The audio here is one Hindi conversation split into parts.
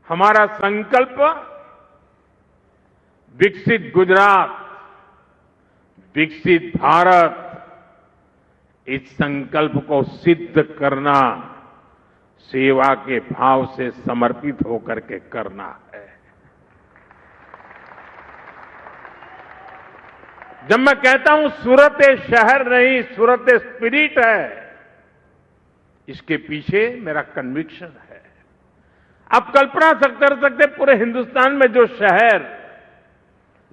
हमारा संकल्प विकसित गुजरात, विकसित भारत, इस संकल्प को सिद्ध करना सेवा के भाव से समर्पित होकर के करना है। जब मैं कहता हूं सूरत एक शहर नहीं, सूरत एक स्पिरिट है, इसके पीछे मेरा कन्विक्शन है। आप कल्पना कर सकते पूरे हिंदुस्तान में जो शहर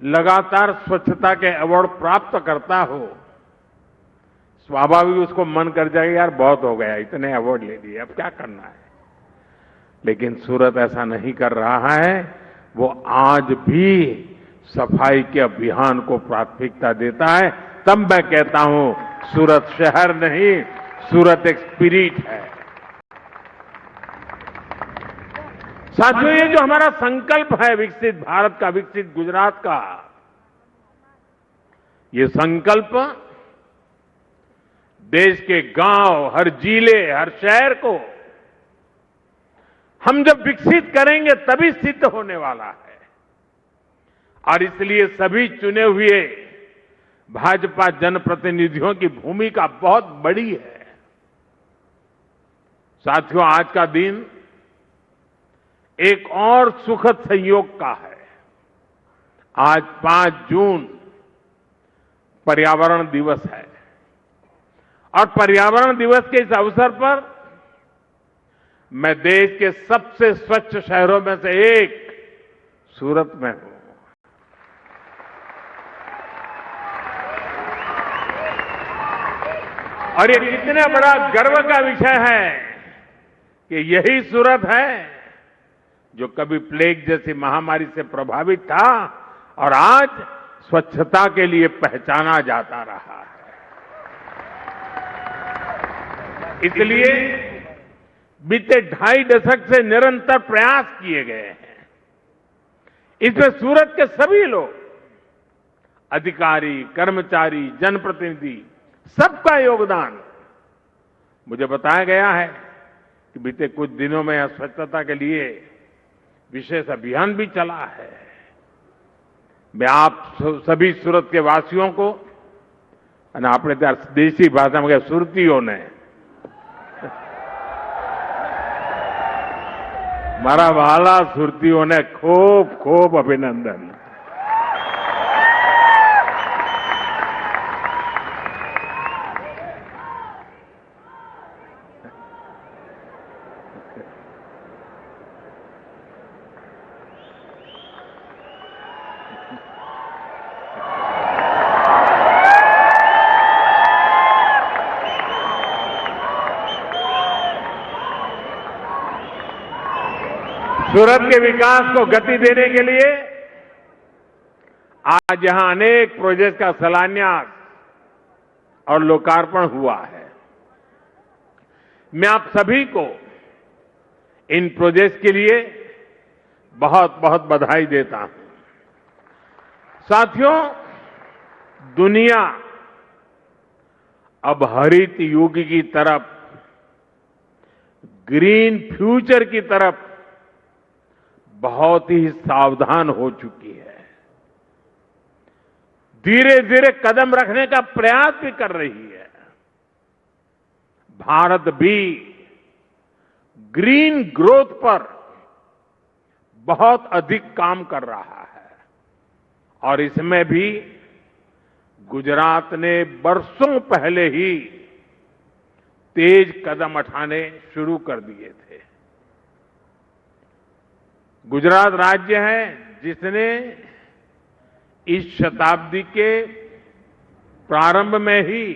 लगातार स्वच्छता के अवार्ड प्राप्त करता हो, स्वाभाविक उसको मन कर जाएगा यार बहुत हो गया, इतने अवार्ड ले लिए, अब क्या करना है। लेकिन सूरत ऐसा नहीं कर रहा है। वो आज भी सफाई के अभियान को प्राथमिकता देता है। तब मैं कहता हूं सूरत शहर नहीं, सूरत एक स्पिरिट है। साथियों, ये जो हमारा संकल्प है विकसित भारत का, विकसित गुजरात का, ये संकल्प देश के गांव, हर जिले, हर शहर को हम जब विकसित करेंगे तभी सिद्ध होने वाला है। और इसलिए सभी चुने हुए भाजपा जनप्रतिनिधियों की भूमिका बहुत बड़ी है। साथियों, आज का दिन एक और सुखद संयोग का है। आज 5 जून पर्यावरण दिवस है और पर्यावरण दिवस के इस अवसर पर मैं देश के सबसे स्वच्छ शहरों में से एक सूरत में हूं। और ये कितने बड़ा गर्व का विषय है कि यही सूरत है जो कभी प्लेग जैसी महामारी से प्रभावित था और आज स्वच्छता के लिए पहचाना जाता रहा है। इसलिए बीते 2.5 दशक से निरंतर प्रयास किए गए हैं। इसमें सूरत के सभी लोग, अधिकारी, कर्मचारी, जनप्रतिनिधि, सबका योगदान। मुझे बताया गया है कि बीते कुछ दिनों में स्वच्छता के लिए विशेष अभियान भी चला है। मैं आप सभी सूरत के वासियों को, अपने देसी भाषा में सुरतियों ने, मारा वाला सुरतियों ने खूब खूब अभिनंदन। सूरत के विकास को गति देने के लिए आज यहां अनेक प्रोजेक्ट का शिलान्यास और लोकार्पण हुआ है। मैं आप सभी को इन प्रोजेक्ट के लिए बहुत बहुत बधाई देता हूं। साथियों, दुनिया अब हरित युग की तरफ, ग्रीन फ्यूचर की तरफ बहुत ही सावधान हो चुकी है। धीरे धीरे कदम रखने का प्रयास भी कर रही है। भारत भी ग्रीन ग्रोथ पर बहुत अधिक काम कर रहा है और इसमें भी गुजरात ने बरसों पहले ही तेज कदम उठाने शुरू कर दिए थे। गुजरात राज्य है जिसने इस शताब्दी के प्रारंभ में ही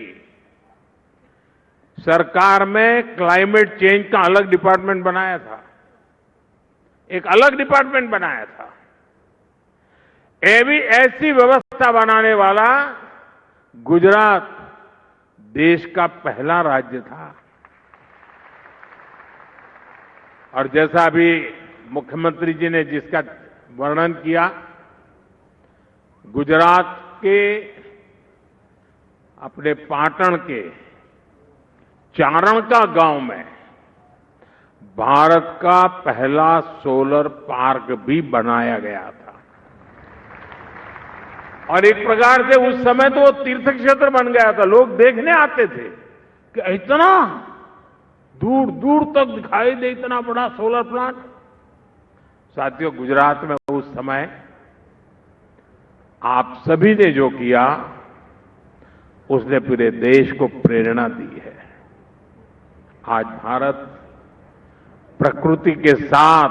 सरकार में क्लाइमेट चेंज का अलग डिपार्टमेंट बनाया था, एक अलग डिपार्टमेंट बनाया था। ऐसी व्यवस्था बनाने वाला गुजरात देश का पहला राज्य था। और जैसा अभी मुख्यमंत्री जी ने जिसका वर्णन किया, गुजरात के अपने पाटण के चारण का गांव में भारत का पहला सोलर पार्क भी बनाया गया था। और एक प्रकार से उस समय तो वो तीर्थ क्षेत्र बन गया था। लोग देखने आते थे कि इतना दूर दूर तक दिखाई दे इतना बड़ा सोलर प्लांट। साथियों, गुजरात में उस समय आप सभी ने जो किया उसने पूरे देश को प्रेरणा दी है। आज भारत प्रकृति के साथ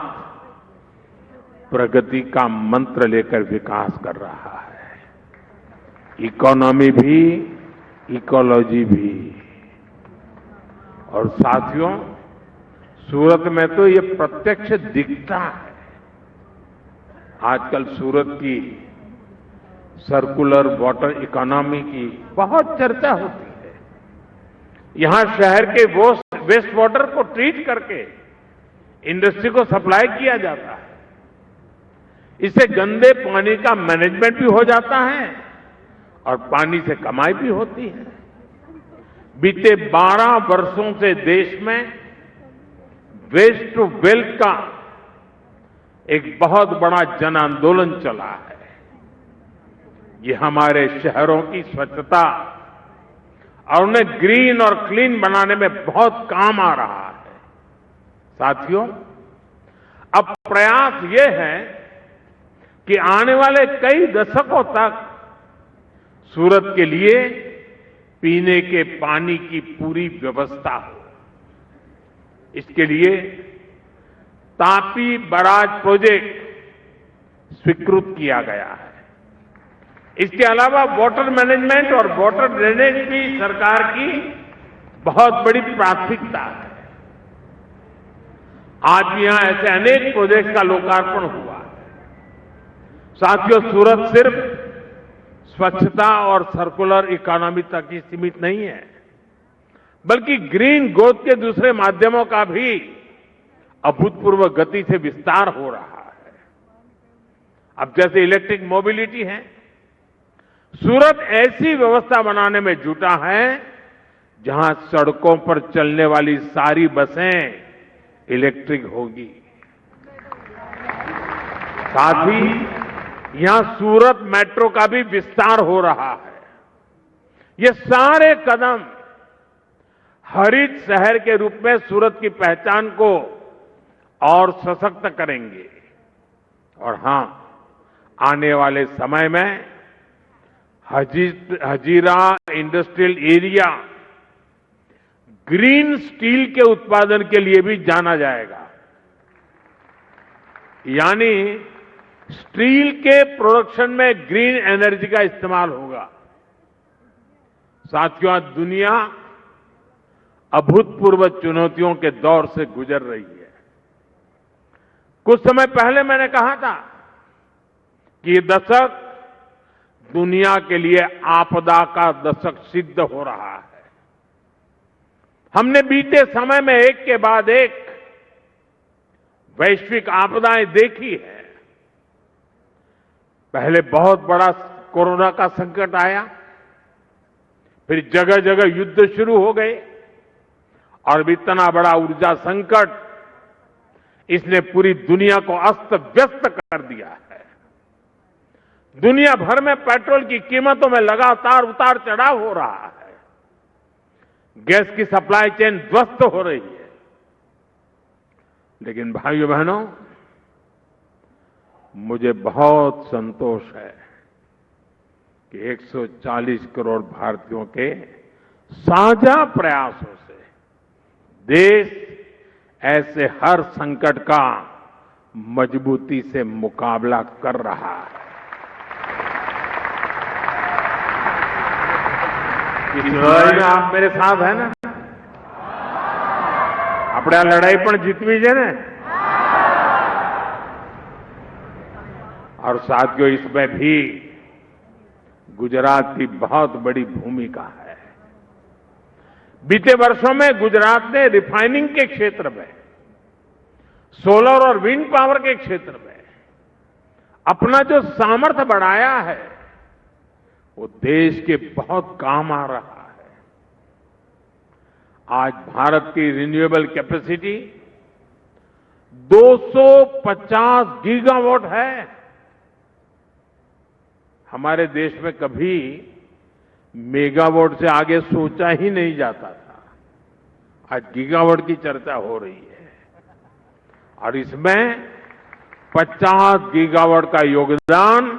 प्रगति का मंत्र लेकर विकास कर रहा है। इकोनॉमी भी, इकोलॉजी भी। और साथियों, सूरत में तो ये प्रत्यक्ष दिखता है। आजकल सूरत की सर्कुलर वाटर इकोनॉमी की बहुत चर्चा होती है। यहां शहर के वेस्ट वाटर को ट्रीट करके इंडस्ट्री को सप्लाई किया जाता है। इससे गंदे पानी का मैनेजमेंट भी हो जाता है और पानी से कमाई भी होती है। बीते 12 वर्षों से देश में वेस्ट टू वेल्थ का एक बहुत बड़ा जन आंदोलन चला है। ये हमारे शहरों की स्वच्छता और उन्हें ग्रीन और क्लीन बनाने में बहुत काम आ रहा है। साथियों, अब प्रयास ये है कि आने वाले कई दशकों तक सूरत के लिए पीने के पानी की पूरी व्यवस्था हो। इसके लिए तापी बराज प्रोजेक्ट स्वीकृत किया गया है। इसके अलावा वाटर मैनेजमेंट और वाटर ड्रेनेज भी सरकार की बहुत बड़ी प्राथमिकता है। आज भी यहां ऐसे अनेक प्रोजेक्ट का लोकार्पण हुआ है। साथियों, सूरत सिर्फ स्वच्छता और सर्कुलर इकोनॉमी तक ही सीमित नहीं है, बल्कि ग्रीन ग्रोथ के दूसरे माध्यमों का भी अभूतपूर्व गति से विस्तार हो रहा है। अब जैसे इलेक्ट्रिक मोबिलिटी है, सूरत ऐसी व्यवस्था बनाने में जुटा है जहां सड़कों पर चलने वाली सारी बसें इलेक्ट्रिक होगी। साथ ही यहां सूरत मेट्रो का भी विस्तार हो रहा है। ये सारे कदम हरित शहर के रूप में सूरत की पहचान को और सशक्त करेंगे। और हां, आने वाले समय में Hazira industrial area green steel के उत्पादन के लिए भी जाना जाएगा। यानी स्टील के प्रोडक्शन में ग्रीन एनर्जी का इस्तेमाल होगा। साथियों, आज दुनिया अभूतपूर्व चुनौतियों के दौर से गुजर रही है। कुछ समय पहले मैंने कहा था कि ये दशक दुनिया के लिए आपदा का दशक सिद्ध हो रहा है। हमने बीते समय में एक के बाद एक वैश्विक आपदाएं देखी है। पहले बहुत बड़ा कोरोना का संकट आया, फिर जगह जगह युद्ध शुरू हो गए और इतना बड़ा ऊर्जा संकट, इसने पूरी दुनिया को अस्त व्यस्त कर दिया है। दुनिया भर में पेट्रोल की कीमतों में लगातार उतार चढ़ाव हो रहा है। गैस की सप्लाई चेन ध्वस्त हो रही है। लेकिन भाइयों बहनों, मुझे बहुत संतोष है कि 140 करोड़ भारतीयों के साझा प्रयासों से देश ऐसे हर संकट का मजबूती से मुकाबला कर रहा है। इस लड़ाई में आप मेरे साथ हैं ना? આપણે આ લડાઈ પણ જીતવી છે ને? और साथियों, इसमें भी गुजरात की बहुत बड़ी भूमिका है। बीते वर्षों में गुजरात ने रिफाइनिंग के क्षेत्र में, सोलर और विंड पावर के क्षेत्र में अपना जो सामर्थ्य बढ़ाया है, वो देश के बहुत काम आ रहा है। आज भारत की रिन्यूएबल कैपेसिटी 250 गीगावाट है। हमारे देश में कभी मेगावाट से आगे सोचा ही नहीं जाता था। आज गीगावाट की चर्चा हो रही है और इसमें 50 गीगावाट का योगदान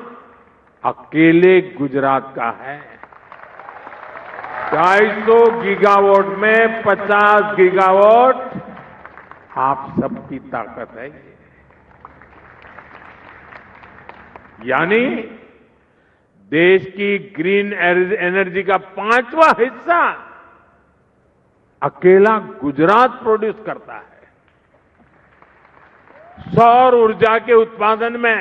अकेले गुजरात का है। 250 गीगावाट में 50 गीगावाट आप सबकी ताकत है। यानी देश की ग्रीन एनर्जी का 5वां हिस्सा अकेला गुजरात प्रोड्यूस करता है। सौर ऊर्जा के उत्पादन में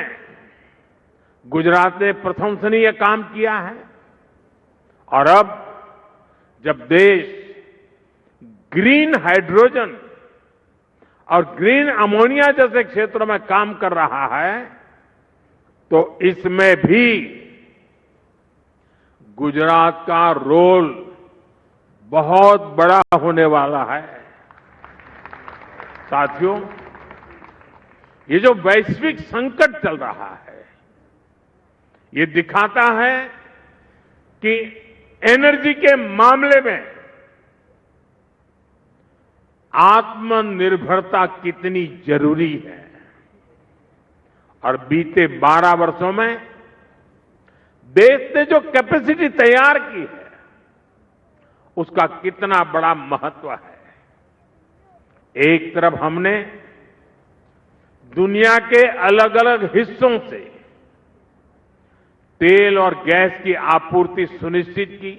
गुजरात ने प्रशंसनीय काम किया है और अब जब देश ग्रीन हाइड्रोजन और ग्रीन अमोनिया जैसे क्षेत्रों में काम कर रहा है तो इसमें भी गुजरात का रोल बहुत बड़ा होने वाला है। साथियों, ये जो वैश्विक संकट चल रहा है ये दिखाता है कि एनर्जी के मामले में आत्मनिर्भरता कितनी जरूरी है और बीते 12 वर्षों में देश ने जो कैपेसिटी तैयार की है उसका कितना बड़ा महत्व है। एक तरफ हमने दुनिया के अलग अलग हिस्सों से तेल और गैस की आपूर्ति सुनिश्चित की,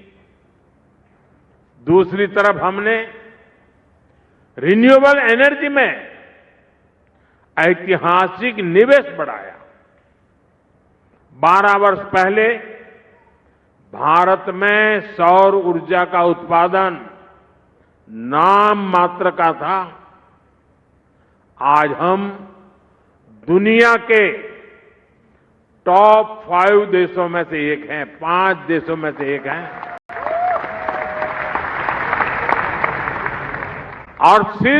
दूसरी तरफ हमने रिन्यूएबल एनर्जी में ऐतिहासिक निवेश बढ़ाया। 12 वर्ष पहले भारत में सौर ऊर्जा का उत्पादन नाम मात्र का था। आज हम दुनिया के टॉप 5 देशों में से एक हैं, 5 देशों में से एक हैं और सिर्फ